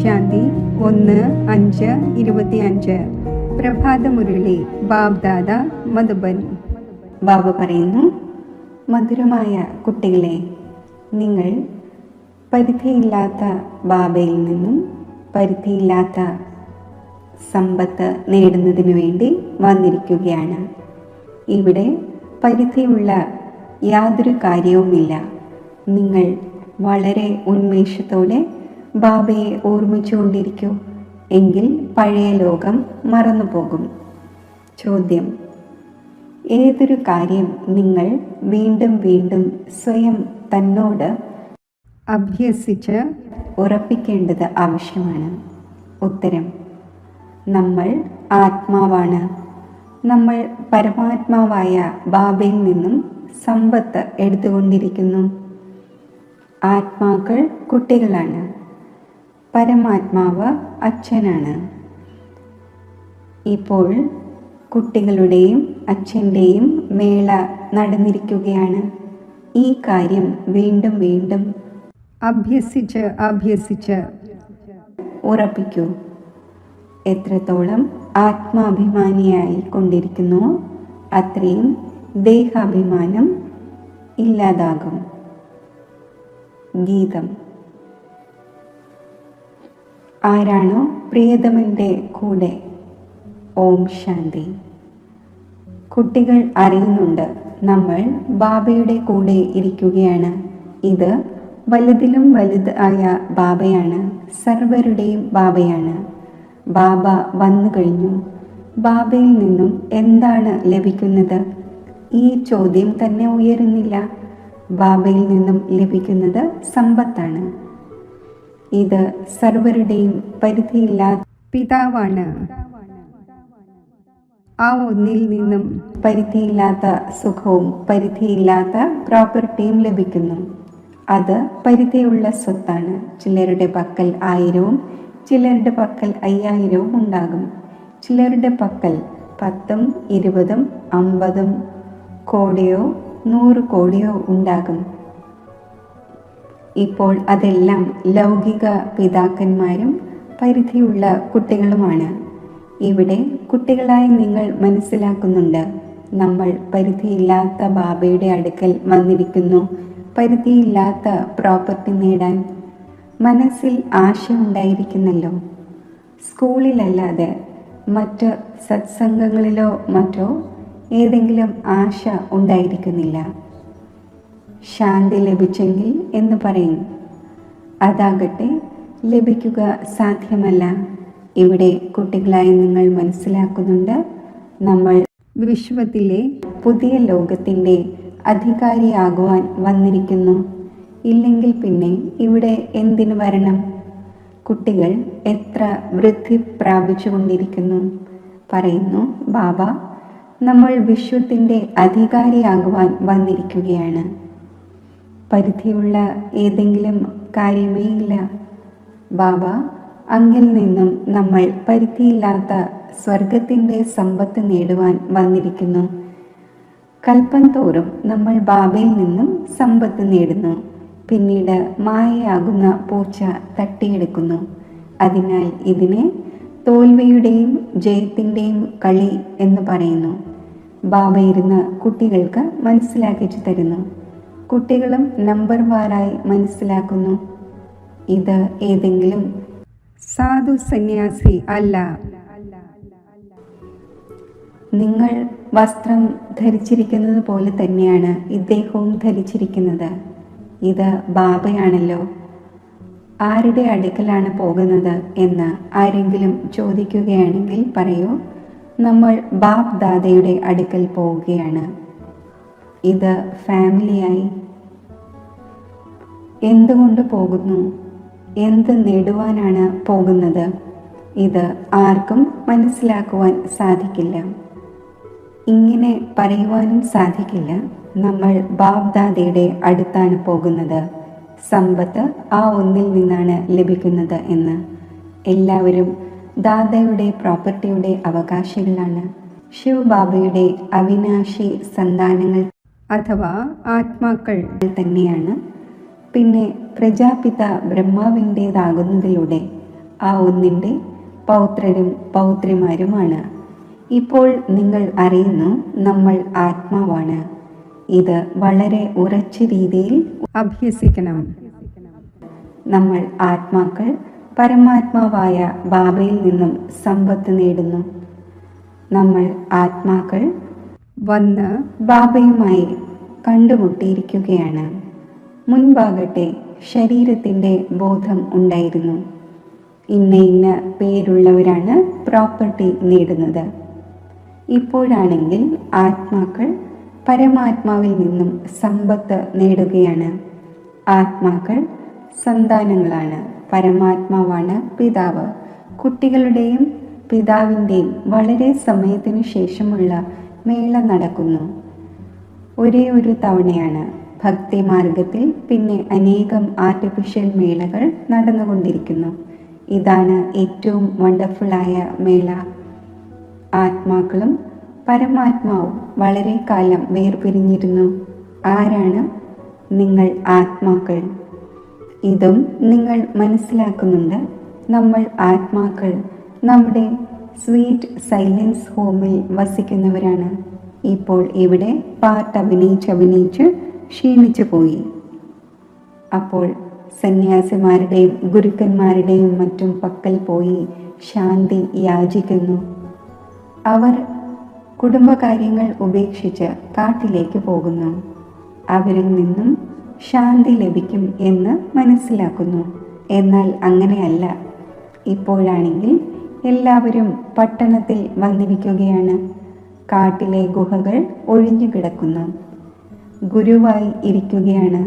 ശാന്തി 1-5-25 പ്രഭാതമുരളി ബാബ്ദാദ മധുബൻ. ബാബ പറയുന്നു, മധുരമായ കുട്ടികളെ, നിങ്ങൾ പരിധിയില്ലാത്ത ബാബയിൽ നിന്നും പരിധിയില്ലാത്ത സമ്പത്ത് നേടുന്നതിനു വേണ്ടി വന്നിരിക്കുകയാണ്. ഇവിടെ പരിധിയുള്ള യാതൊരു കാര്യവുമില്ല. നിങ്ങൾ വളരെ ഉന്മേഷത്തോടെ ബാബയെ ഓർമ്മിച്ചുകൊണ്ടിരിക്കൂ, എങ്കിൽ പഴയ ലോകം മറന്നുപോകും. ചോദ്യം: ഏതൊരു കാര്യം നിങ്ങൾ വീണ്ടും വീണ്ടും സ്വയം തന്നോട് അഭ്യസിച്ച് ഉറപ്പിക്കേണ്ടത് ആവശ്യമാണ്? ഉത്തരം: നമ്മൾ ആത്മാവാണ്. നമ്മൾ പരമാത്മാവായ ബാബയിൽ നിന്നും സമ്പത്ത് എടുത്തുകൊണ്ടിരിക്കുന്നു. ആത്മാക്കൾ കുട്ടികളാണ്. പരമാത്മാവ് അച്ഛനാണ്. ഇപ്പോൾ കുട്ടികളുടെയും അച്ഛൻ്റെയും മേള നടന്നിരിക്കുകയാണ്. ഈ കാര്യം വീണ്ടും വീണ്ടും അഭ്യസിച്ച് ഉറപ്പിക്കൂ. എത്രത്തോളം ആത്മാഭിമാനിയായി കൊണ്ടിരിക്കുന്നുവോ അത്രയും ദേഹാഭിമാനം ഇല്ലാതാകും. ഗീതം. ആരാണോ പ്രിയതമൻ്റെ കൂടെ? ഓം ശാന്തി. കുട്ടികൾ അറിയുന്നുണ്ട്, നമ്മൾ ബാബയുടെ കൂടെ ഇരിക്കുകയാണ്. ഇത് വലുതിലും വലുതായ ബാബയാണ്, സർവരുടെയും ബാബയാണ്. ബാബ വന്നു കഴിഞ്ഞു. ബാബയിൽ നിന്നും എന്താണ് ലഭിക്കുന്നത്? ഈ ചോദ്യം തന്നെ ഉയരുന്നില്ല. ബാബയിൽ നിന്നും ലഭിക്കുന്നത് സമ്പത്താണ്. ഇത് സർവരുടെയും പരിധിയില്ലാത്ത പിതാവാണ്. ആ ഒന്നിൽ നിന്നും പരിധിയില്ലാത്ത സുഖവും പരിധിയില്ലാത്ത പ്രോപ്പർട്ടിയും ലഭിക്കുന്നു. അത് പരിധിയുള്ള സ്വത്താണ്. ചിലരുടെ പക്കൽ 1000-ഉം ചിലരുടെ പക്കൽ 5000-ഉം ഉണ്ടാകും. ചിലരുടെ പക്കൽ 10-ഉം 20-ഉം 50-ഉം കോടിയോ 100 കോടിയോ ഉണ്ടാകും. ഇപ്പോൾ അതെല്ലാം ലൗകിക പിതാക്കന്മാരും പരിധിയുള്ള കുട്ടികളുമാണ്. ഇവിടെ കുട്ടികളായി നിങ്ങൾ മനസ്സിലാക്കുന്നുണ്ട്, നമ്മൾ പരിധിയില്ലാത്ത ബാബയുടെ അടുക്കൽ വന്നിരിക്കുന്നു, പരിധിയില്ലാത്ത പ്രോപ്പർട്ടി നേടാൻ. മനസ്സിൽ ആശ ഉണ്ടായിരിക്കുന്നല്ലോ. സ്കൂളിലല്ലാതെ മറ്റ് സത്സംഗങ്ങളിലോ മറ്റോ ഏതെങ്കിലും ആശ ഉണ്ടായിരിക്കുന്നില്ല. ശാന്തി ലഭിച്ചെങ്കിൽ എന്ന് പറയും. അതാകട്ടെ ലഭിക്കുക സാധ്യമല്ല. ഇവിടെ കുട്ടികളായി നിങ്ങൾ മനസ്സിലാക്കുന്നുണ്ട്, നമ്മൾ വിശ്വത്തിലെ പുതിയ ലോകത്തിൻ്റെ അധികാരിയാകുവാൻ വന്നിരിക്കുന്നു. ഇല്ലെങ്കിൽ പിന്നെ ഇവിടെ എന്തിനു വരണം? കുട്ടികൾ എത്ര വൃദ്ധി പ്രാപിച്ചുകൊണ്ടിരിക്കുന്നു. പറയുന്നു, ബാബ, നമ്മൾ വിശ്വത്തിൻ്റെ അധികാരിയാകുവാൻ വന്നിരിക്കുകയാണ്. പരിധിയുള്ള ഏതെങ്കിലും കാര്യമേ ഇല്ല. ബാബ, അങ്ങിൽ നിന്നും നമ്മൾ പരിധിയില്ലാത്ത സ്വർഗത്തിൻ്റെ സമ്പത്ത് നേടുവാൻ വന്നിരിക്കുന്നു. കൽപ്പം തോറും നമ്മൾ ബാബയിൽ നിന്നും സമ്പത്ത് നേടുന്നു. പിന്നീട് മായയാകുന്ന പൂച്ച തട്ടിയെടുക്കുന്നു. അതിനാൽ ഇതിനെ തോൽവിയുടെയും ജയത്തിൻ്റെയും കളി എന്ന് പറയുന്നു. ബാബ ഇരുന്ന് കുട്ടികൾക്ക് മനസ്സിലാക്കിച്ചു തരുന്നു. കുട്ടികളും നമ്പർ വാറായി മനസ്സിലാക്കുന്നു. ഇത് ഏതെങ്കിലും സാധു സന്യാസി അല്ല. നിങ്ങൾ വസ്ത്രം ധരിച്ചിരിക്കുന്നത് പോലെ തന്നെയാണ് ഇദ്ദേഹവും ധരിച്ചിരിക്കുന്നത്. ഇത് ബാബയാണല്ലോ. ആരുടെ അടുക്കലാണ് പോകുന്നത് എന്ന് ആരെങ്കിലും ചോദിക്കുകയാണെങ്കിൽ പറയൂ, നമ്മൾ ബാബ് ദാദയുടെ അടുക്കൽ പോവുകയാണ്. ഇത് ഫാമിലിയായി. എന്തുകൊണ്ട് പോകുന്നു? എന്ത് നേടുവാനാണ് പോകുന്നത്? ഇത് ആർക്കും മനസ്സിലാക്കുവാൻ സാധിക്കില്ല. ഇങ്ങനെ പറയുവാനും സാധിക്കില്ല, നമ്മൾ ബാബ് ദാദയുടെ അടുത്താണ് പോകുന്നത്, സമ്പത്ത് ആ ഒന്നിൽ നിന്നാണ് ലഭിക്കുന്നത് എന്ന്. എല്ലാവരും ദാദയുടെ പ്രോപ്പർട്ടിയുടെ അവകാശികളാണ്. ശിവബാബയുടെ അവിനാശി സന്താനങ്ങൾ അഥവാ ആത്മാക്കൾ തന്നെയാണ്. പിന്നെ പ്രജാപിത ബ്രഹ്മാവിൻ്റേതാകുന്നതിലൂടെ ആ ഒന്നിൻ്റെ പൗത്രരും പൗത്രിമാരുമാണ്. ഇപ്പോൾ നിങ്ങൾ അറിയുന്നു നമ്മൾ ആത്മാവാണ്. ഇത് വളരെ ഉറച്ച രീതിയിൽ അഭ്യസിക്കണം. നമ്മൾ ആത്മാക്കൾ പരമാത്മാവായ ബാബയിൽ നിന്നും സമ്പത്ത് നേടുന്നു. നമ്മൾ ആത്മാക്കൾ വന്ന് ബാബയുമായി കണ്ടുമുട്ടിയിരിക്കുകയാണ്. മുൻപാകട്ടെ ശരീരത്തിൻ്റെ ബോധം ഉണ്ടായിരുന്നു. ഇന്ന ഇന്ന പേരുള്ളവരാണ് പ്രോപ്പർട്ടി നേടുന്നത്. ഇപ്പോഴാണെങ്കിൽ ആത്മാക്കൾ പരമാത്മാവിൽ നിന്നും സമ്പത്ത് നേടുകയാണ്. ആത്മാക്കൾ സന്താനങ്ങളാണ്. പരമാത്മാവാണ് പിതാവ്. കുട്ടികളുടെയും പിതാവിൻ്റെയും വളരെ സമയത്തിനു ശേഷമുള്ള മേള നടക്കുന്നു. ഒരേ ഒരു തവണയാണ്. ഭക്തി മാർഗത്തിൽ പിന്നെ അനേകം ആർട്ടിഫിഷ്യൽ മേളകൾ നടന്നുകൊണ്ടിരിക്കുന്നു. ഇതാണ് ഏറ്റവും വണ്ടർഫുള്ളായ മേള. ആത്മാക്കളും പരമാത്മാവും വളരെ കാലം വേർപിരിഞ്ഞിരുന്നു. ആരാണ് നിങ്ങൾ? ആത്മാക്കൾ. ഇതും നിങ്ങൾ മനസ്സിലാക്കുന്നുണ്ട്. നമ്മൾ ആത്മാക്കൾ നമ്മുടെ സ്വീറ്റ് സൈലൻസ് ഹോമിൽ വസിക്കുന്നവരാണ്. ഇപ്പോൾ ഇവിടെ പാട്ട് അഭിനയിച്ച് ക്ഷീണിച്ചു പോയി. അപ്പോൾ സന്യാസിമാരുടെയും ഗുരുക്കന്മാരുടെയും മറ്റും പക്കൽ പോയി ശാന്തി യാചിക്കുന്നു. അവർ കുടുംബകാര്യങ്ങൾ ഉപേക്ഷിച്ച് കാട്ടിലേക്ക് പോകുന്നു. അവരിൽ നിന്നും ശാന്തി ലഭിക്കും എന്ന് മനസ്സിലാക്കുന്നു. എന്നാൽ അങ്ങനെയല്ല. ഇപ്പോഴാണെങ്കിൽ എല്ലാവരും പട്ടണത്തിൽ വന്നിരിക്കുകയാണ്. കാട്ടിലെ ഗുഹകൾ ഒഴിഞ്ഞു കിടക്കുന്നു. ഗുരുവായി ഇരിക്കുകയാണ്.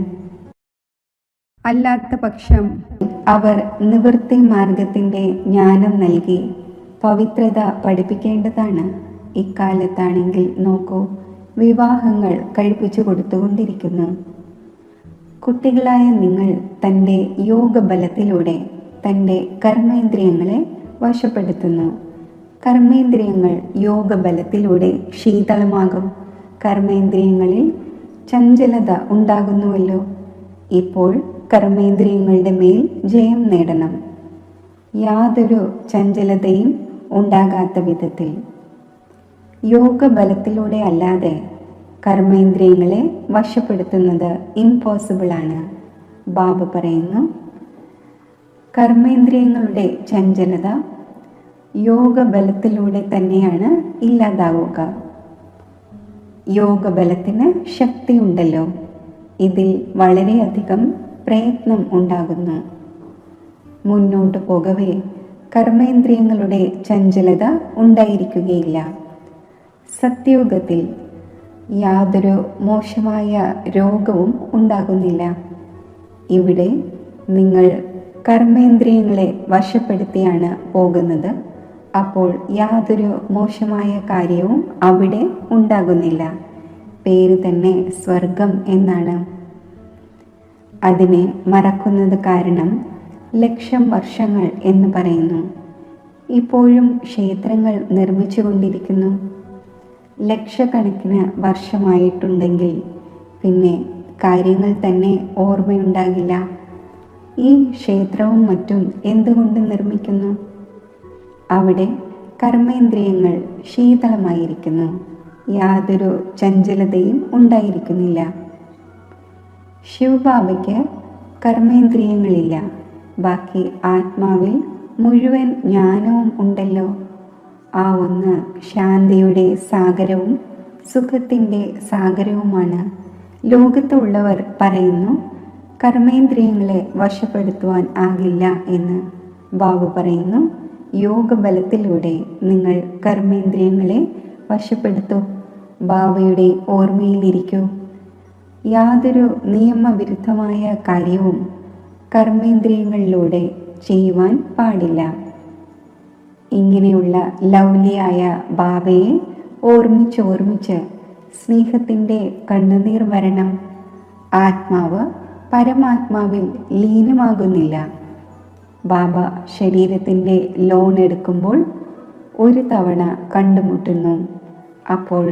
അല്ലാത്ത പക്ഷം അവർ നിവൃത്തി മാർഗത്തിൻ്റെ ജ്ഞാനം നൽകി പവിത്രത പഠിപ്പിക്കേണ്ടതാണ്. ഇക്കാലത്താണെങ്കിൽ നോക്കൂ, വിവാഹങ്ങൾ കഴിപ്പിച്ചു കൊടുത്തുകൊണ്ടിരിക്കുന്നു. കുട്ടികളായ നിങ്ങൾ തൻ്റെ യോഗബലത്തിലൂടെ തൻ്റെ കർമ്മേന്ദ്രിയങ്ങളെ വശപ്പെടുത്തുന്നു. കർമ്മേന്ദ്രിയങ്ങൾ യോഗബലത്തിലൂടെ ശീതളമാകും. കർമ്മേന്ദ്രിയങ്ങളിൽ ചഞ്ചലത ഉണ്ടാകുന്നുവല്ലോ. ഇപ്പോൾ കർമ്മേന്ദ്രിയങ്ങളുടെ മേൽ ജയം നേടണം. യാതൊരു ചഞ്ചലതയും ഉണ്ടാകാത്ത വിധത്തിൽ. യോഗബലത്തിലൂടെ അല്ലാതെ കർമ്മേന്ദ്രിയങ്ങളെ വശപ്പെടുത്തുന്നത് ഇംപോസിബിളാണ്. ബാബ പറയുന്നു, കർമ്മേന്ദ്രിയങ്ങളുടെ ചഞ്ചലത യോഗബലത്തിലൂടെ തന്നെയാണ് ഇല്ലാതാവുക. യോഗബലത്തിന് ശക്തിയുണ്ടല്ലോ. ഇതിൽ വളരെയധികം പ്രയത്നം ഉണ്ടാകുന്നു. മുന്നോട്ട് പോകവേ കർമ്മേന്ദ്രിയങ്ങളുടെ ചഞ്ചലത ഉണ്ടായിരിക്കുകയില്ല. സത്യയുഗത്തിൽ യാതൊരു മോശമായ രോഗവും ഉണ്ടാകുന്നില്ല. ഇവിടെ നിങ്ങൾ കർമ്മേന്ദ്രിയങ്ങളെ വശപ്പെടുത്തിയാണ് പോകുന്നത്. അപ്പോൾ യാതൊരു മോശമായ കാര്യവും അവിടെ ഉണ്ടാകുന്നില്ല. പേര് തന്നെ സ്വർഗം എന്നാണ്. അതിനെ മറക്കുന്നത് കാരണം 1,00,000 വർഷങ്ങൾ എന്ന് പറയുന്നു. ഇപ്പോഴും ക്ഷേത്രങ്ങൾ നിർമ്മിച്ചു കൊണ്ടിരിക്കുന്നു. ലക്ഷക്കണക്കിന് വർഷമായിട്ടുണ്ടെങ്കിൽ പിന്നെ കാര്യങ്ങൾ തന്നെ ഓർമ്മയുണ്ടാകില്ല. ഈ ക്ഷേത്രവും മറ്റും എന്തുകൊണ്ട് നിർമ്മിക്കുന്നു? അവിടെ കർമ്മേന്ദ്രിയങ്ങൾ ശീതളമായിരിക്കുന്നു. യാതൊരു ചഞ്ചലതയും ഉണ്ടായിരിക്കുന്നില്ല. ശിവബാബയ്ക്ക് കർമ്മേന്ദ്രിയങ്ങളില്ല. ബാക്കി ആത്മാവിൽ മുഴുവൻ ജ്ഞാനവും ഉണ്ടല്ലോ. ആ ഒന്ന് ശാന്തിയുടെ സാഗരവും സുഖത്തിൻ്റെ സാഗരവുമാണ്. ലോകത്തുള്ളവർ പറയുന്നു കർമ്മേന്ദ്രിയങ്ങളെ വശപ്പെടുത്തുവാൻ ആകില്ല എന്ന്. ബാബ പറയുന്നു, യോഗബലത്തിലൂടെ നിങ്ങൾ കർമ്മേന്ദ്രിയങ്ങളെ വശപ്പെടുത്തൂ. ബാബയുടെ ഓർമ്മയിലിരിക്കൂ. യാതൊരു നിയമവിരുദ്ധമായ കാര്യവും കർമ്മേന്ദ്രിയങ്ങളിലൂടെ ചെയ്യുവാൻ പാടില്ല. ഇങ്ങനെയുള്ള ലൗലിയായ ബാബയെ ഓർമ്മിച്ച് സ്നേഹത്തിൻ്റെ കണ്ണുനീർ വരണം. ആത്മാവ് പരമാത്മാവിൽ ലീനമാകുന്നില്ല. ബാബ ശരീരത്തിൻ്റെ ലോൺ എടുക്കുമ്പോൾ ഒരു തവണ കണ്ടുമുട്ടുന്നു. അപ്പോൾ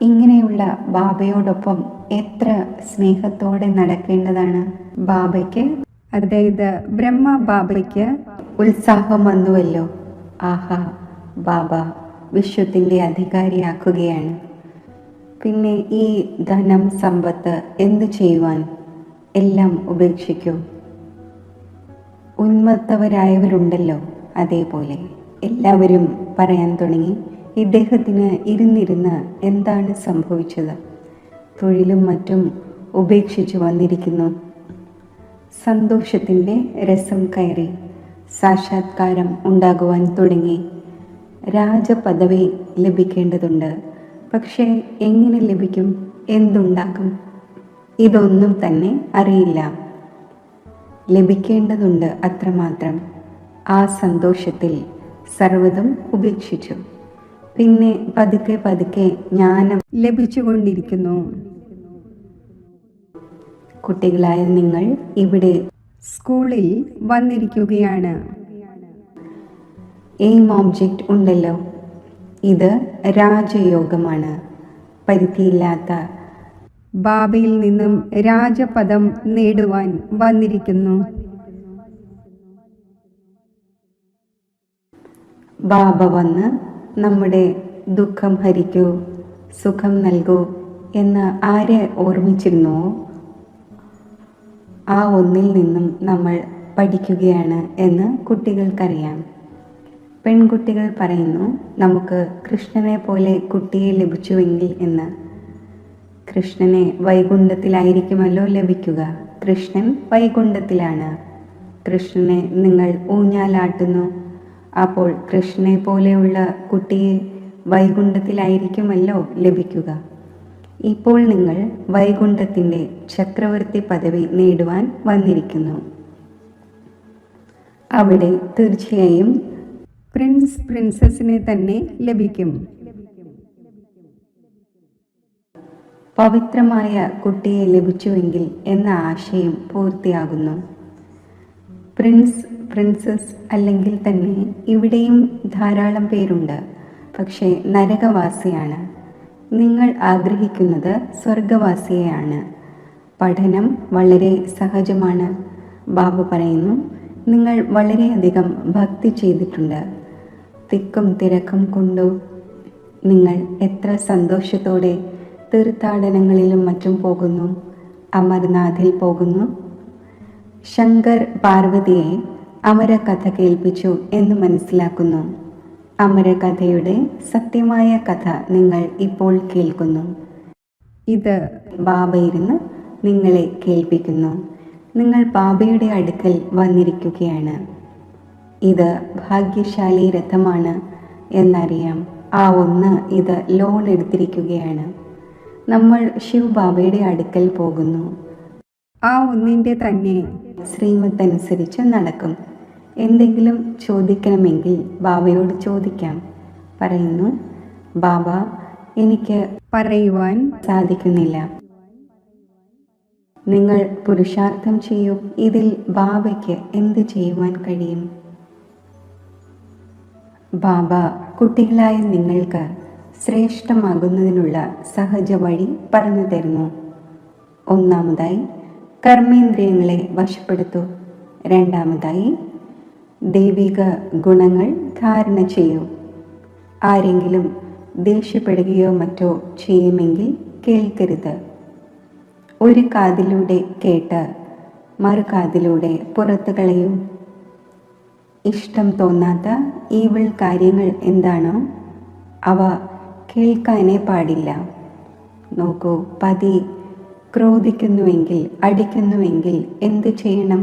ഇങ്ങനെയുള്ള ബാബയോടൊപ്പം എത്ര സ്നേഹത്തോടെ നടക്കേണ്ടതാണ്. ബാബയ്ക്ക് അതായത് ബ്രഹ്മ ബാബയ്ക്ക് ഉത്സാഹം വന്നുവല്ലോ. ആഹാ, ബാബ വിശ്വത്തിൻ്റെ അധികാരിയാക്കുകയാണ്. പിന്നെ ഈ ധനം സമ്പത്ത് എന്തു ചെയ്യുവാൻ? എല്ലാം ഉപേക്ഷിക്കൂ. ഉന്മത്തവരായവരുണ്ടല്ലോ, അതേപോലെ എല്ലാവരും പറയാൻ തുടങ്ങി, ഇദ്ദേഹത്തിന് ഇരുന്നിരുന്ന് എന്താണ് സംഭവിച്ചത്? തൊഴിലും മറ്റും ഉപേക്ഷിച്ചു വന്നിരിക്കുന്നു. സന്തോഷത്തിൻ്റെ രസം കയറി, സാക്ഷാത്കാരം ഉണ്ടാകുവാൻ തുടങ്ങി. രാജപദവി ലഭിക്കേണ്ടതുണ്ട്. പക്ഷേ എങ്ങനെ ലഭിക്കും? എന്തുണ്ടാകും? ഇതൊന്നും തന്നെ അറിയില്ല. ലഭിക്കേണ്ടതുണ്ട് അത്രമാത്രം. ആ സന്തോഷത്തിൽ സർവ്വതും ഉപേക്ഷിച്ചു. പിന്നെ പതുക്കെ പതുക്കെ ജ്ഞാനം ലഭിച്ചുകൊണ്ടിരിക്കുന്നു. കുട്ടികളായ നിങ്ങൾ ഇവിടെ സ്കൂളിൽ വന്നിരിക്കുകയാണ്. എയിം ഓബ്ജക്റ്റ് ഉണ്ടല്ലോ. ഇത് രാജയോഗമാണ്. പരിധിയില്ലാത്ത ബാബയിൽ നിന്നും രാജപദം നേടുവാൻ വന്നിരിക്കുന്നു. ബാബ വന്ന് നമ്മുടെ ദുഃഖം ഹരിക്കൂ, സുഖം നൽകൂ എന്ന് ആരെ ഓർമ്മിച്ചിരുന്നുവോ ആ ഒന്നിൽ നിന്നും നമ്മൾ പഠിക്കുകയാണ് എന്ന് കുട്ടികൾക്കറിയാം. പെൺകുട്ടികൾ പറയുന്നു, നമുക്ക് കൃഷ്ണനെ പോലെ കുട്ടിയെ ലഭിച്ചുവെങ്കിൽ എന്ന്. കൃഷ്ണനെ വൈകുണ്ഠത്തിലായിരിക്കുമല്ലോ ലഭിക്കുക. കൃഷ്ണൻ വൈകുണ്ഠത്തിലാണ്. കൃഷ്ണനെ നിങ്ങൾ ഊഞ്ഞാലാട്ടുന്നു. അപ്പോൾ കൃഷ്ണനെ പോലെയുള്ള കുട്ടിയെ വൈകുണ്ഠത്തിലായിരിക്കുമല്ലോ ലഭിക്കുക. ഇപ്പോൾ നിങ്ങൾ വൈകുണ്ഠത്തിൻ്റെ ചക്രവർത്തി പദവി നേടുവാൻ വന്നിരിക്കുന്നു. അവിടെ തീർച്ചയായും പ്രിൻസസിനെ തന്നെ ലഭിക്കും. പവിത്രമായ കുട്ടിയെ ലഭിച്ചുവെങ്കിൽ എന്ന ആശയം പൂർത്തിയാകുന്നു. പ്രിൻസസ് അല്ലെങ്കിൽ തന്നെ ഇവിടെയും ധാരാളം പേരുണ്ട്. പക്ഷേ നരകവാസിയാണ്. നിങ്ങൾ ആഗ്രഹിക്കുന്നത് സ്വർഗവാസിയെയാണ്. പഠനം വളരെ സഹജമാണ്. ബാബ പറയുന്നു, നിങ്ങൾ വളരെയധികം ഭക്തി ചെയ്തിട്ടുണ്ട്. തിക്കും തിരക്കും കൊണ്ടു നിങ്ങൾ എത്ര സന്തോഷത്തോടെ തീർത്ഥാടനങ്ങളിലും മറ്റും പോകുന്നു. അമർനാഥിൽ പോകുന്നു. ശങ്കർ പാർവതിയെ അമരകഥ കേൾപ്പിച്ചു എന്ന് മനസ്സിലാക്കുന്നു. അമരകഥയുടെ സത്യമായ കഥ നിങ്ങൾ ഇപ്പോൾ കേൾക്കുന്നു. ഇത് ബാബ ഇരുന്ന് നിങ്ങളെ കേൾപ്പിക്കുന്നു. നിങ്ങൾ ബാബയുടെ അടുക്കൽ വന്നിരിക്കുകയാണ്. ഇത് ഭാഗ്യശാലി രഥമാണ് എന്നറിയാം. ആ ഒന്ന് ഇത് ലോൺ എടുത്തിരിക്കുകയാണ്. നമ്മൾ ശിവ് ബാബയുടെ അടുക്കൽ പോകുന്നു. ആ ഒന്നിൻ്റെ തന്നെ ശ്രീമത്തനുസരിച്ച് നടക്കും. എന്തെങ്കിലും ചോദിക്കണമെങ്കിൽ ബാബയോട് ചോദിക്കാം. പറയുന്നു, ബാബ എനിക്ക് പറയുവാൻ സാധിക്കുന്നില്ല. നിങ്ങൾ പുരുഷാർത്ഥം ചെയ്യൂ. ഇതിൽ ബാബയ്ക്ക് എന്ത് ചെയ്യുവാൻ കഴിയും? ബാബ കുട്ടികളായ നിങ്ങൾക്ക് ശ്രേഷ്ഠമാകുന്നതിനുള്ള സഹജ വഴി പറഞ്ഞു തരുന്നു. ഒന്നാമതായി കർമ്മേന്ദ്രിയങ്ങളെ വശപ്പെടുത്തൂ. രണ്ടാമതായി ദൈവിക ഗുണങ്ങൾ ധാരണ ചെയ്യൂ. ആരെങ്കിലും ദേഷ്യപ്പെടുകയോ മറ്റോ ചെയ്യുമെങ്കിൽ കേൾക്കരുത്. ഒരു കാതിലൂടെ കേട്ട് മറു കാതിലൂടെ പുറത്തു കളയൂ. ഇഷ്ടം തോന്നാത്ത ഈവിൾ കാര്യങ്ങൾ എന്താണോ അവ കേൾക്കാനേ പാടില്ല. നോക്കൂ, പതി ക്രോധിക്കുന്നുവെങ്കിൽ, അടിക്കുന്നുവെങ്കിൽ എന്തു ചെയ്യണം?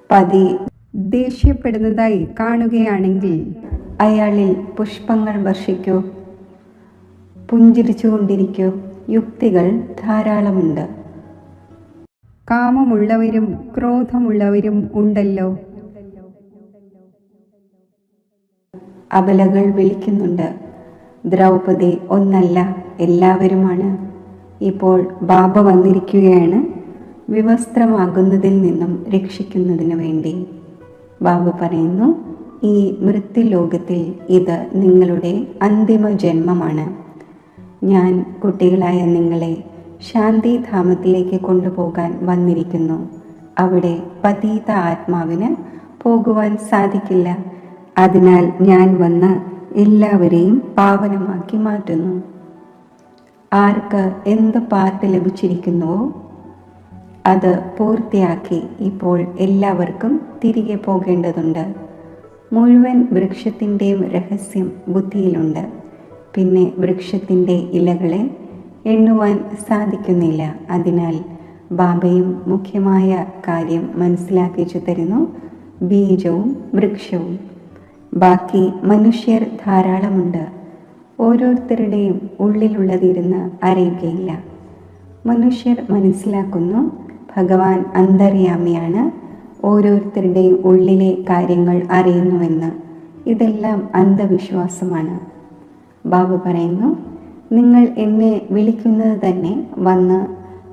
പതി ദേഷ്യപ്പെടുന്നതായി കാണുകയാണെങ്കിൽ അയാളിൽ പുഷ്പങ്ങൾ വർഷിക്കൂ. പുഞ്ചിരിച്ചുകൊണ്ടിരിക്കൂ. യുക്തികൾ ധാരാളമുണ്ട്. കാമമുള്ളവരും ക്രോധമുള്ളവരും ഉണ്ടല്ലോ. അബലകൾ വിളിക്കുന്നുണ്ട്. ദ്രൗപദി ഒന്നല്ല, എല്ലാവരുമാണ്. ഇപ്പോൾ ബാബ വന്നിരിക്കുകയാണ് വിവസ്ത്രമാകുന്നതിൽ നിന്നും രക്ഷിക്കുന്നതിന് വേണ്ടി. ബാബ പറയുന്നു, ഈ മൃത്യുലോകത്തിൽ ഇത് നിങ്ങളുടെ അന്തിമ ജന്മമാണ്. ഞാൻ കുട്ടികളായ നിങ്ങളെ ശാന്തിധാമത്തിലേക്ക് കൊണ്ടുപോകാൻ വന്നിരിക്കുന്നു. അവിടെ പതീത ആത്മാവിന് പോകുവാൻ സാധിക്കില്ല. അതിനാൽ ഞാൻ വന്ന് എല്ലാവരെയും പാവനമാക്കി മാറ്റുന്നു. ആർക്ക് എന്ത് പാർട്ട് ലഭിച്ചിരിക്കുന്നുവോ അത് പൂർത്തിയാക്കി ഇപ്പോൾ എല്ലാവർക്കും തിരികെ പോകേണ്ടതുണ്ട്. മുഴുവൻ വൃക്ഷത്തിൻ്റെയും രഹസ്യം ബുദ്ധിയിലുണ്ട്. പിന്നെ വൃക്ഷത്തിൻ്റെ ഇലകളെ എണ്ണുവാൻ സാധിക്കുന്നില്ല. അതിനാൽ ബാബയും മുഖ്യമായ കാര്യം മനസ്സിലാക്കിച്ചു തരുന്നു: ബീജവും വൃക്ഷവും. ബാക്കി മനുഷ്യർ ധാരാളമുണ്ട്. ഓരോരുത്തരുടെയും ഉള്ളിലുള്ളതിരുന്ന് അറിയുകയില്ല. മനുഷ്യർ മനസ്സിലാക്കുന്നു ഭഗവാൻ അന്തര്യാമിയാണ്, ഓരോരുത്തരുടെയും ഉള്ളിലെ കാര്യങ്ങൾ അറിയുന്നുവെന്ന്. ഇതെല്ലാം അന്ധവിശ്വാസമാണ്. ബാബ പറയുന്നു, നിങ്ങൾ എന്നെ വിളിക്കുന്നത് തന്നെ വന്ന്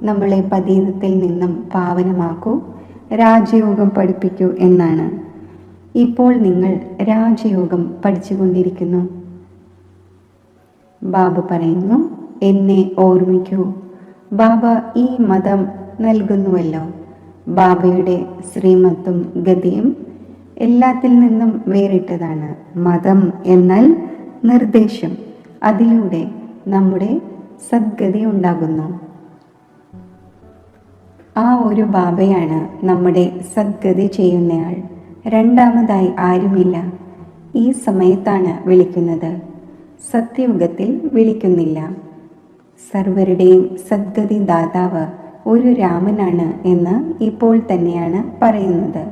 നമ്മളെ പതീതത്തിൽ നിന്നും പാവനമാക്കൂ, രാജയോഗം പഠിപ്പിക്കൂ എന്നാണ്. ഇപ്പോൾ നിങ്ങൾ രാജയോഗം പഠിച്ചുകൊണ്ടിരിക്കുന്നു. ബാബ പറയുന്നു, എന്നെ ഓർമ്മിക്കൂ. ബാബ ഈ മതം നൽകുന്നുവല്ലോ. ബാബയുടെ ശ്രീമത്തും ഗതിയും എല്ലാത്തിൽ നിന്നും വേറിട്ടതാണ്. മതം എന്നാൽ നിർദ്ദേശം. അതിലൂടെ നമ്മുടെ സദ്ഗതി ഉണ്ടാകുന്നു. ആ ഒരു ബാബയാണ് നമ്മുടെ സദ്ഗതി ചെയ്യുന്നയാൾ. രണ്ടാമതായി ആരുമില്ല. ഈ സമയത്താണ് വിളിക്കുന്നത്. സത്യയുഗത്തിൽ വിളിക്കുന്നില്ല. സർവരുടെയും സദ്ഗതി ദാതാവ് ഒരു രാമനാണ് എന്ന് ഇപ്പോൾ തന്നെയാണ് പറയുന്നത്.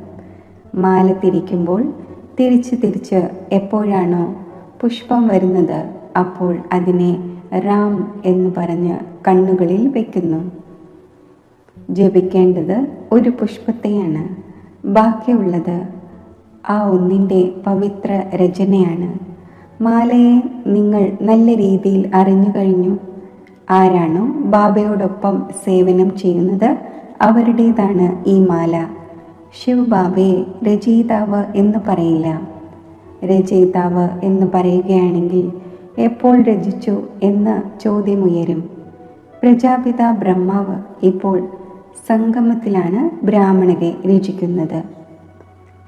മാല തിരിക്കുമ്പോൾ തിരിച്ച് എപ്പോഴാണോ പുഷ്പം വരുന്നത് അപ്പോൾ അതിനെ രാം എന്ന് പറഞ്ഞ് കണ്ണുകളിൽ വെക്കുന്നു. ജപിക്കേണ്ടത് ഒരു പുഷ്പത്തെയാണ്. ബാക്കിയുള്ളത് ആ ഒന്നിൻ്റെ പവിത്ര രചനയാണ്. മാലയെ നിങ്ങൾ നല്ല രീതിയിൽ അറിഞ്ഞു കഴിഞ്ഞു. ആരാണോ ബാബയോടൊപ്പം സേവനം ചെയ്യുന്നത് അവരുടേതാണ് ഈ മാല. ശിവ് ബാബയെ രചയിതാവ് എന്ന് പറയില്ല. രചയിതാവ് എന്ന് പറയുകയാണെങ്കിൽ എപ്പോൾ രചിച്ചു എന്ന ചോദ്യമുയരും. പ്രജാപിത ബ്രഹ്മാവ് ഇപ്പോൾ സംഗമത്തിലാണ് ബ്രാഹ്മണരെ രചിക്കുന്നത്.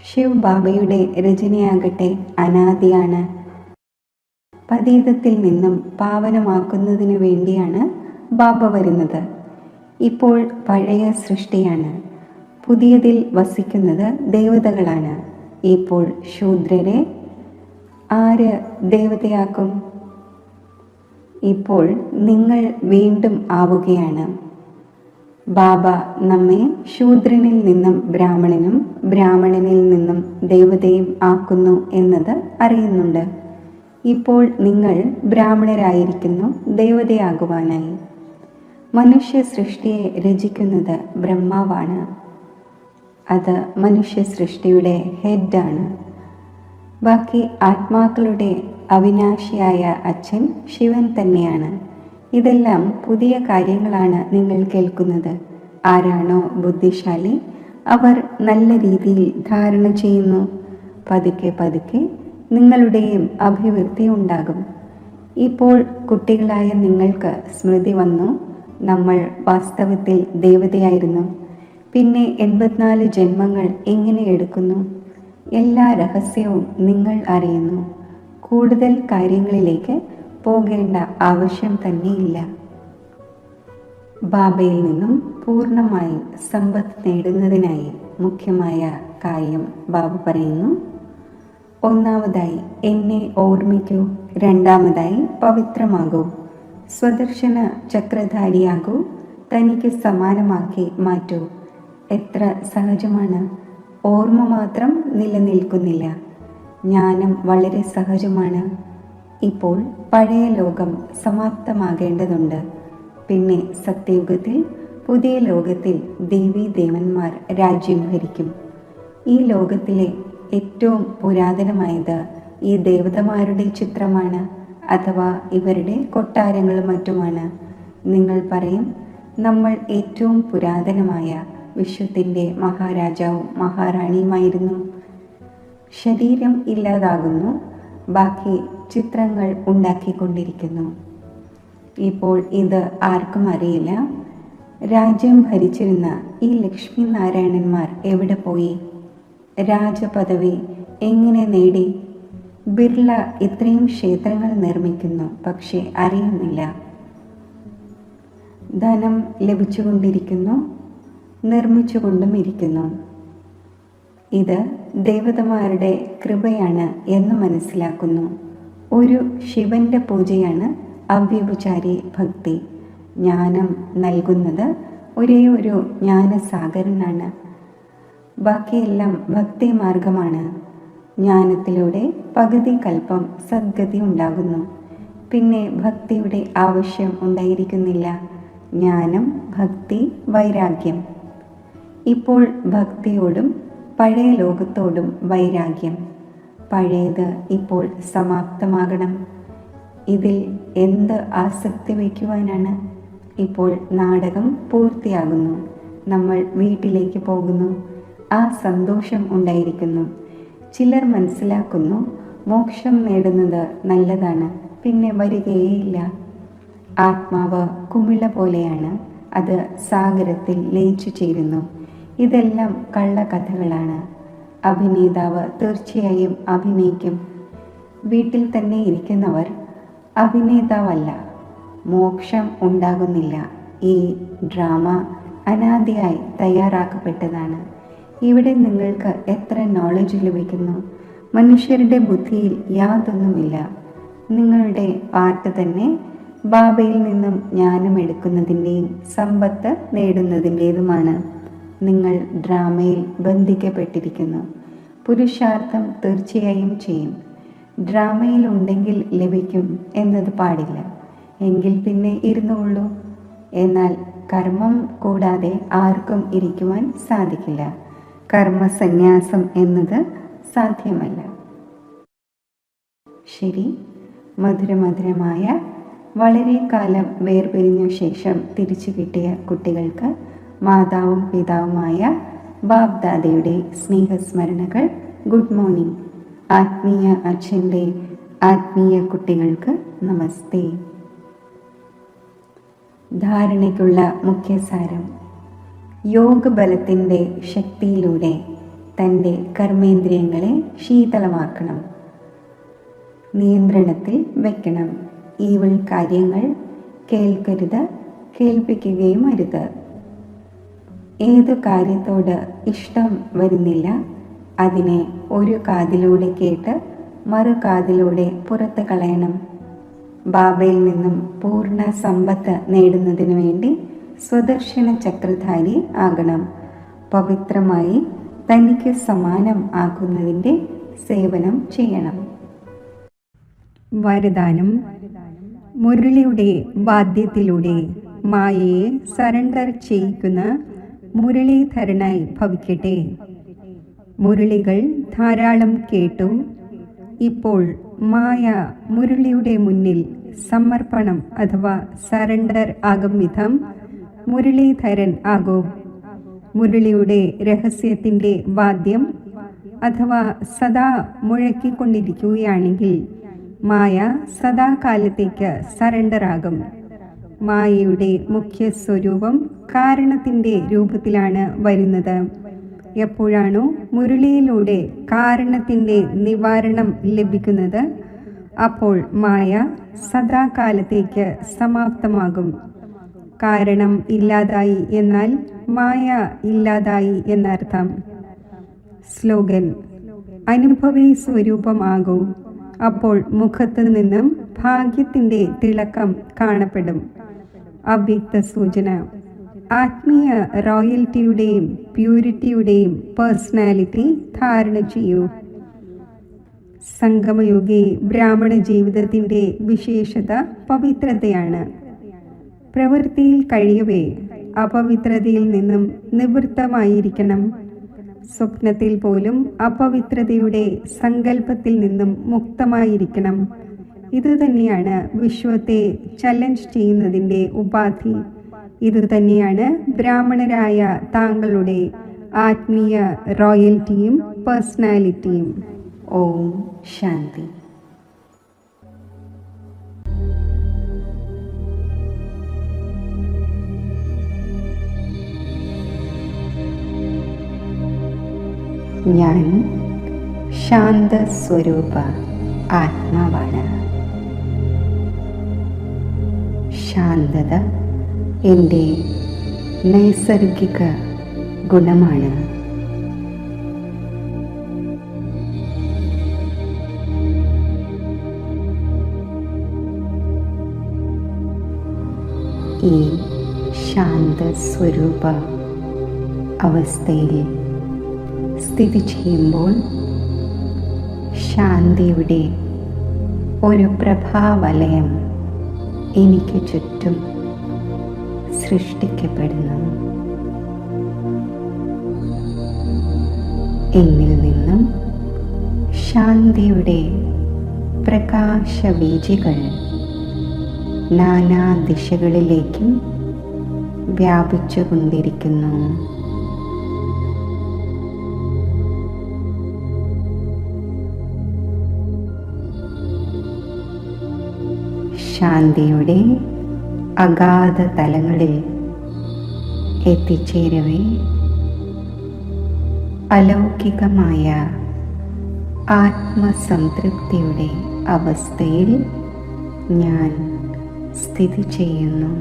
ശിവ് ബാബയുടെ രചനയാകട്ടെ അനാദിയാണ്. പതീതത്തിൽ നിന്നും പാവനമാക്കുന്നതിനു വേണ്ടിയാണ് ബാബ വരുന്നത്. ഇപ്പോൾ പഴയ സൃഷ്ടിയാണ്. പുതിയതിൽ വസിക്കുന്നത് ദേവതകളാണ്. ഇപ്പോൾ ശൂദ്രരെ ആര് ദേവതയാക്കും? ഇപ്പോൾ നിങ്ങൾ വീണ്ടും ആവുകയാണ്. ബാബ നമ്മെ ശൂദ്രനിൽ നിന്നും ബ്രാഹ്മണനും ബ്രാഹ്മണനിൽ നിന്നും ദേവതയും ആക്കുന്നു എന്നത് അറിയുന്നുണ്ട്. ഇപ്പോൾ നിങ്ങൾ ബ്രാഹ്മണരായിരിക്കുന്നു ദേവതയാകുവാനായി. മനുഷ്യ സൃഷ്ടിയെ രചിക്കുന്നത് ബ്രഹ്മാവാണ്. അത് മനുഷ്യ സൃഷ്ടിയുടെ ഹെഡാണ്. ബാക്കി ആത്മാക്കളുടെ അവിനാശിയായ അച്ഛൻ ശിവൻ തന്നെയാണ്. ഇതെല്ലാം പുതിയ കാര്യങ്ങളാണ് നിങ്ങൾ കേൾക്കുന്നത്. ആരാണോ ബുദ്ധിശാലി അവർ നല്ല രീതിയിൽ ധാരണ ചെയ്യുന്നു. പതുക്കെ പതുക്കെ നിങ്ങളുടെയും അഭിവൃദ്ധി ഉണ്ടാകും. ഇപ്പോൾ കുട്ടികളായ നിങ്ങൾക്ക് സ്മൃതി വന്നു, നമ്മൾ വാസ്തവത്തിൽ ദേവതയായിരുന്നു. പിന്നെ 84 ജന്മങ്ങൾ എങ്ങനെ എടുക്കുന്നു? എല്ലാ രഹസ്യവും നിങ്ങൾ അറിയുന്നു. കൂടുതൽ കാര്യങ്ങളിലേക്ക് പോകേണ്ട ആവശ്യം തന്നെയില്ല. ബാബയിൽ നിന്നും പൂർണ്ണമായും സമ്പത്ത് നേടുന്നതിനായി മുഖ്യമായ കാര്യം ബാബ പറയുന്നു: ഒന്നാമതായി എന്നെ ഓർമ്മിക്കൂ. രണ്ടാമതായി പവിത്രമാകൂ. സ്വദർശന ചക്രധാരിയാകൂ. തനിക്ക് സമാനമാക്കി മാറ്റൂ. എത്ര സഹജമാണ്! ഓർമ്മ മാത്രം നിലനിൽക്കുന്നില്ല. ജ്ഞാനം വളരെ സഹജമാണ്. ഇപ്പോൾ പഴയ ലോകം സമാപ്തമാകേണ്ടതുണ്ട്. പിന്നെ സത്യയുഗത്തിൽ പുതിയ ലോകത്തിൽ ദേവീ ദേവന്മാർ രാജ്യം ഭരിക്കും. ഈ ലോകത്തിലെ ഏറ്റവും പുരാതനമായത് ഈ ദേവതമാരുടെ ചിത്രമാണ്, അഥവാ ഇവരുടെ കൊട്ടാരങ്ങളും മറ്റുമാണ്. നിങ്ങൾ പറയും, നമ്മൾ ഏറ്റവും പുരാതനമായ വിശ്വത്തിൻ്റെ മഹാരാജാവും മഹാറാണിയുമായിരുന്നു. ശരീരം ഇല്ലാതാകുന്നു, ബാക്കി ചിത്രങ്ങൾ ഉണ്ടാക്കിക്കൊണ്ടിരിക്കുന്നു. ഇപ്പോൾ ഇത് ആർക്കും അറിയില്ല. രാജ്യം ഭരിച്ചിരുന്ന ഈ ലക്ഷ്മി നാരായണന്മാർ എവിടെ പോയി? രാജപദവി എങ്ങനെ നേടി? ബിർള ഇത്രയും ക്ഷേത്രങ്ങൾ നിർമ്മിക്കുന്നു, പക്ഷെ അറിയുന്നില്ല. ധനം ലഭിച്ചുകൊണ്ടിരിക്കുന്നു, നിർമ്മിച്ചുകൊണ്ടും ഇരിക്കുന്നു. ഇത് ദേവതമാരുടെ കൃപയാണ് എന്ന് മനസ്സിലാക്കുന്നു. ഒരു ശിവന്റെ പൂജയാണ് അവ്യഭിചാരി ഭക്തി. ജ്ഞാനം നൽകുന്നത് ഒരേ ഒരു ജ്ഞാനസാഗരനാണ്. ബാക്കിയെല്ലാം ഭക്തി മാർഗമാണ്. ജ്ഞാനത്തിലൂടെ പകുതി കൽപ്പം സദ്ഗതി ഉണ്ടാകുന്നു. പിന്നെ ഭക്തിയുടെ ആവശ്യം ഉണ്ടായിരിക്കുന്നില്ല. ജ്ഞാനം, ഭക്തി, വൈരാഗ്യം. ഇപ്പോൾ ഭക്തിയോടും പഴയ ലോകത്തോടും വൈരാഗ്യം. പഴയത് ഇപ്പോൾ സമാപ്തമാകണം. ഇതിൽ എന്ത് ആസക്തി വയ്ക്കുവാനാണ്? ഇപ്പോൾ നാടകം പൂർത്തിയാകുന്നു. നമ്മൾ വീട്ടിലേക്ക് പോകുന്നു. ആ സന്തോഷം ഉണ്ടായിരിക്കുന്നു. ചിലർ മനസ്സിലാക്കുന്നു മോക്ഷം നേടുന്നത് നല്ലതാണ്, പിന്നെ വരികയേയില്ല. ആത്മാവ് കുമിള പോലെയാണ്, അത് സാഗരത്തിൽ ലയിച്ചു ചേരുന്നു. ഇതെല്ലാം കള്ളക്കഥകളാണ്. അഭിനേതാവ് തീർച്ചയായും അഭിനയിക്കും. വീട്ടിൽ തന്നെ ഇരിക്കുന്നവർ അഭിനേതാവല്ല. മോക്ഷം ഉണ്ടാകുന്നില്ല. ഈ ഡ്രാമ അനാദിയായി തയ്യാറാക്കപ്പെട്ടതാണ്. ഇവിടെ നിങ്ങൾക്ക് എത്ര നോളജ് ലഭിക്കുന്നു? മനുഷ്യരുടെ ബുദ്ധിയിൽ യാതൊന്നുമില്ല. നിങ്ങളുടെ പാർട്ട് തന്നെ ബാബയിൽ നിന്നും ജ്ഞാനമെടുക്കുന്നതിൻ്റെയും സമ്പത്ത് നേടുന്നതിൻ്റെതുമാണ്. നിങ്ങൾ ഡ്രാമയിൽ ബന്ധിക്കപ്പെട്ടിരിക്കുന്നു. പുരുഷാർത്ഥം തീർച്ചയായും ചെയ്യും. ഡ്രാമയിൽ ഉണ്ടെങ്കിൽ ലഭിക്കും എന്നത് പാടില്ല. എങ്കിൽ പിന്നെ ഇരുന്നുകൊള്ളൂ. എന്നാൽ കർമ്മം കൂടാതെ ആർക്കും ഇരിക്കുവാൻ സാധിക്കില്ല. കർമ്മസന്യാസം എന്നത് സാധ്യമല്ല. ശരി, മധുരമധുരമായ വളരെ കാലം വേർപിരിഞ്ഞ ശേഷം തിരിച്ചു കിട്ടിയ കുട്ടികൾക്ക് മാതാവും പിതാവുമായ ബാബ്ദാദയുടെ സ്നേഹസ്മരണകൾ. Good morning. ആത്മീയ അച്ഛൻ്റെ ആത്മീയ കുട്ടികൾക്ക് നമസ്തേ. ധാരണയ്ക്കുള്ള മുഖ്യസാരം: യോഗബലത്തിൻ്റെ ശക്തിയിലൂടെ തൻ്റെ കർമ്മേന്ദ്രിയങ്ങളെ ശീതളമാക്കണം, നിയന്ത്രണത്തിൽ വയ്ക്കണം. ഈവിൾ കാര്യങ്ങൾ കേൾക്കരുത്, കേൾപ്പിക്കുകയും അരുത്. ഏതു കാര്യത്തോട് ഇഷ്ടം വരുന്നില്ല, അതിനെ ഒരു കാതിലൂടെ കേട്ട് മറു കാതിലൂടെ പുറത്ത് കളയണം. ബാബയിൽ നിന്നും പൂർണ്ണ സമ്പത്ത് നേടുന്നതിന് വേണ്ടി സ്വദർശന ചക്രധാരി ആകണം. പവിത്രമായി തനിക്ക് സമാനം ആക്കുന്നതിൻ്റെ സേവനം ചെയ്യണം. വരദാനം: മുരളിയുടെ വാദ്യത്തിലൂടെ മായയെ സറണ്ടർ ചെയ്യിക്കുന്ന മുരളീധരനായി ഭവിക്കട്ടെ. മുരളികൾ ധാരാളം കേട്ടു. ഇപ്പോൾ മായ മുരളിയുടെ മുന്നിൽ സമർപ്പണം അഥവാ സറണ്ടർ ആകും വിധം മുരളീധരൻ ആകൂ. മുരളിയുടെ രഹസ്യത്തിൻ്റെ വാദ്യം അഥവാ സദാ മുഴക്കിക്കൊണ്ടിരിക്കുകയാണെങ്കിൽ മായ സദാകാലത്തേക്ക് സറണ്ടറാകും. മായയുടെ മുഖ്യ സ്വരൂപം കാരണത്തിൻ്റെ രൂപത്തിലാണ് വരുന്നത്. എപ്പോഴാണോ മുരളിയിലൂടെ കാരണത്തിൻ്റെ നിവാരണം ലഭിക്കുന്നത്, അപ്പോൾ മായ സദാകാലത്തേക്ക് സമാപ്തമാകും. കാരണം ഇല്ലാതായി എന്നാൽ മായ ഇല്ലാതായി എന്നർത്ഥം. സ്ലോഗൻ: അനുഭവി സ്വരൂപമാകൂ, അപ്പോൾ മുഖത്ത് നിന്നും ഭാഗ്യത്തിൻ്റെ തിളക്കം കാണപ്പെടും. അവ്യക്ത സൂചന: ആത്മീയ റോയൽറ്റിയുടെയും പ്യൂരിറ്റിയുടെയും പേഴ്സണാലിറ്റി ധാരണ ചെയ്യൂ. സംഗമയോഗി ബ്രാഹ്മണ ജീവിതത്തിൻ്റെ വിശേഷത പവിത്രതയാണ്. പ്രവൃത്തിയിൽ കഴിയവേ അപവിത്രതയിൽ നിന്നും നിവൃത്തമായിരിക്കണം. സ്വപ്നത്തിൽ പോലും അപവിത്രതയുടെ സങ്കല്പത്തിൽ നിന്നും മുക്തമായിരിക്കണം. ഇതുതന്നെയാണ് വിശ്വത്തെ ചലഞ്ച് ചെയ്യുന്നതിൻ്റെ ഉപാധി. ഇതുതന്നെയാണ് ബ്രാഹ്മണരായ താങ്കളുടെ ആത്മീയ റോയൽറ്റിയും പേഴ്സണാലിറ്റിയും. ഓം ശാന്തി. ഞാൻ ശാന്തസ്വരൂപ ആത്മാവാണ്. ശാന്തത എൻ്റെ നൈസർഗിക ഗുണമാണ്. ഈ ശാന്തസ്വരൂപ അവസ്ഥയിൽ സ്ഥിതി ചെയ്യുമ്പോൾ ശാന്തിയുടെ ഒരു പ്രഭാവലയം എനിക്ക് ചുറ്റും സൃഷ്ടിക്കപ്പെടുന്നു. എന്നിൽ നിന്നും ശാന്തിയുടെ പ്രകാശവീചികൾ നാനാ ദിശകളിലേക്കും വ്യാപിച്ചുകൊണ്ടിരിക്കുന്നു. ശാന്തിയുടെ അഗാധ തലങ്ങളിൽ എത്തിച്ചേരവേ അലൗകികമായ ആത്മസംതൃപ്തിയുടെ അവസ്ഥയിൽ ഞാൻ സ്ഥിതി ചെയ്യുന്നു.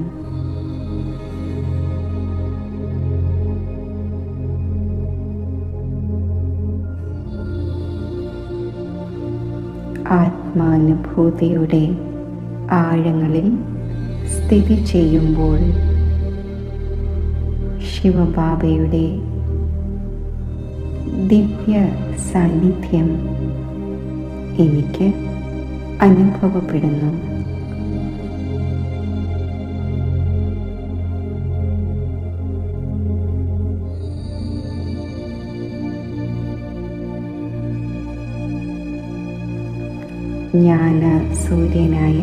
ആത്മാനുഭൂതിയുടെ ആഴങ്ങളിൽ സ്ഥിതി ചെയ്യുമ്പോൾ ശിവബാബയുടെ ദിവ്യ സാന്നിധ്യം എനിക്ക് അനുഭവപ്പെടുന്നു. ജ്ഞാന സൂര്യനായ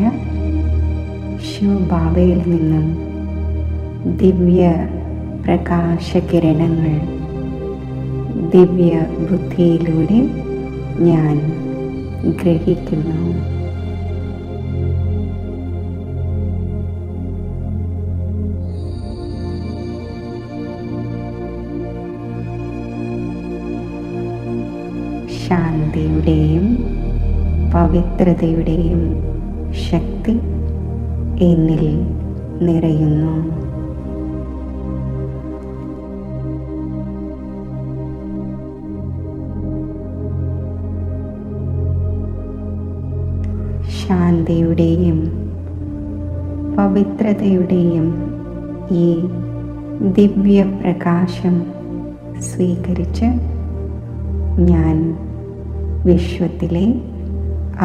ശിവബാബയിൽ നിന്നും ദിവ്യ പ്രകാശകിരണങ്ങൾ ദിവ്യ ബുദ്ധിയിലൂടെ ഞാൻ ഗ്രഹിക്കുന്നു. ശാന്തിയുടെയും പവിത്രതയുടെയും ശക്തി എന്നിൽ നിറയുന്നു. ശാന്തിയുടെയും പവിത്രതയുടെയും ഈ ദിവ്യപ്രകാശം സ്വീകരിച്ച് ഞാൻ വിശ്വത്തിലെ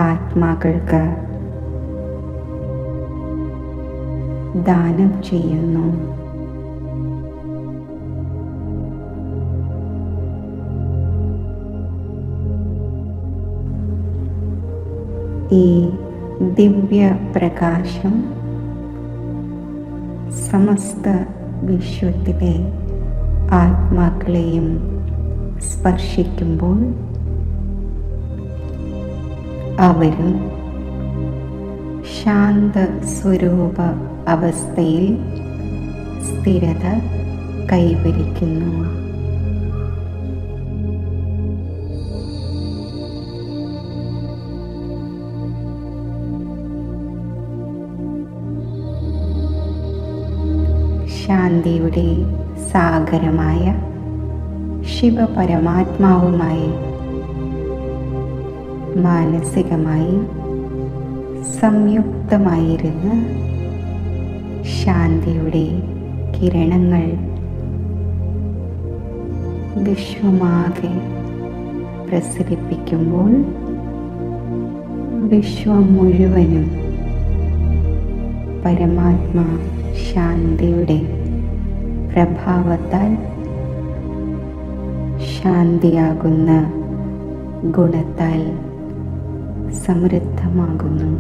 ആത്മാക്കൾക്ക് ദാനം ചെയ്യുന്നു. ഈ ദിവ്യപ്രകാശം സമസ്ത വിശ്വത്തിലെ ആത്മാക്കളെയും സ്പർശിക്കുമ്പോൾ അവരും ശാന്ത സ്വരൂപ അവസ്ഥയിൽ സ്ഥിരത കൈവരിക്കുന്നു. ശാന്തിയുടെ സാഗരമായ ശിവപരമാത്മാവുമായി മാനസികമായി സംയുക്തമായിരുന്ന് ശാന്തിയുടെ കിരണങ്ങൾ വിശ്വമാകെ പ്രസരിപ്പിക്കുമ്പോൾ വിശ്വം മുഴുവനും പരമാത്മാ ശാന്തിയുടെ പ്രഭാവത്താൽ ശാന്തിയാകുന്ന ഗുണത്താൽ സമൃദ്ധമാകുന്നു.